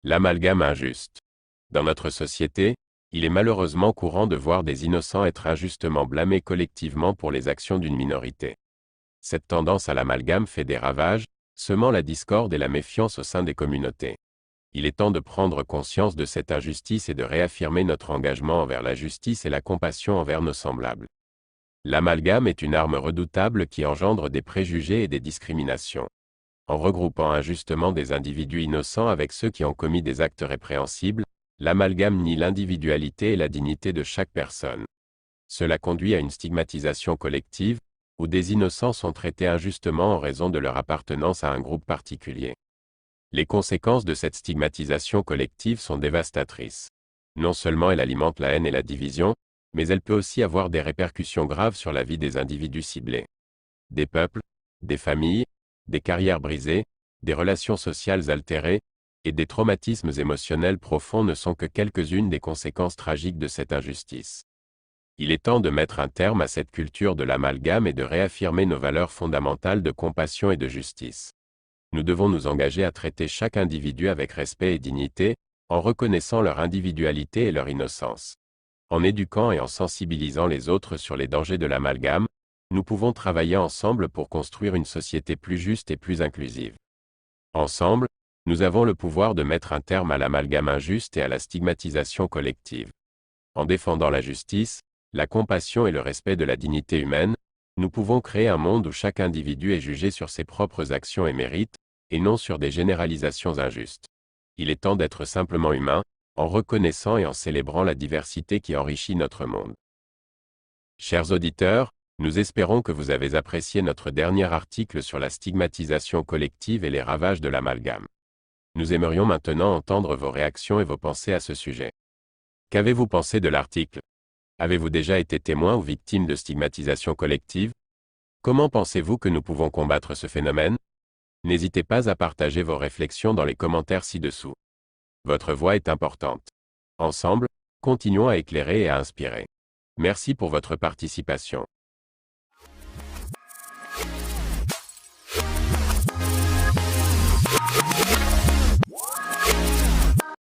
L'amalgame injuste. Dans notre société, il est malheureusement courant de voir des innocents être injustement blâmés collectivement pour les actions d'une minorité. Cette tendance à l'amalgame fait des ravages, semant la discorde et la méfiance au sein des communautés. Il est temps de prendre conscience de cette injustice et de réaffirmer notre engagement envers la justice et la compassion envers nos semblables. L'amalgame est une arme redoutable qui engendre des préjugés et des discriminations. En regroupant injustement des individus innocents avec ceux qui ont commis des actes répréhensibles, l'amalgame nie l'individualité et la dignité de chaque personne. Cela conduit à une stigmatisation collective, où des innocents sont traités injustement en raison de leur appartenance à un groupe particulier. Les conséquences de cette stigmatisation collective sont dévastatrices. Non seulement elle alimente la haine et la division, mais elle peut aussi avoir des répercussions graves sur la vie des individus ciblés. Des peuples, des familles, des carrières brisées, des relations sociales altérées, et des traumatismes émotionnels profonds ne sont que quelques-unes des conséquences tragiques de cette injustice. Il est temps de mettre un terme à cette culture de l'amalgame et de réaffirmer nos valeurs fondamentales de compassion et de justice. Nous devons nous engager à traiter chaque individu avec respect et dignité, en reconnaissant leur individualité et leur innocence. En éduquant et en sensibilisant les autres sur les dangers de l'amalgame, nous pouvons travailler ensemble pour construire une société plus juste et plus inclusive. Ensemble, nous avons le pouvoir de mettre un terme à l'amalgame injuste et à la stigmatisation collective. En défendant la justice, la compassion et le respect de la dignité humaine, nous pouvons créer un monde où chaque individu est jugé sur ses propres actions et mérites, et non sur des généralisations injustes. Il est temps d'être simplement humain, en reconnaissant et en célébrant la diversité qui enrichit notre monde. Chers auditeurs, nous espérons que vous avez apprécié notre dernier article sur la stigmatisation collective et les ravages de l'amalgame. Nous aimerions maintenant entendre vos réactions et vos pensées à ce sujet. Qu'avez-vous pensé de l'article? Avez-vous déjà été témoin ou victime de stigmatisation collective? Comment pensez-vous que nous pouvons combattre ce phénomène? N'hésitez pas à partager vos réflexions dans les commentaires ci-dessous. Votre voix est importante. Ensemble, continuons à éclairer et à inspirer. Merci pour votre participation.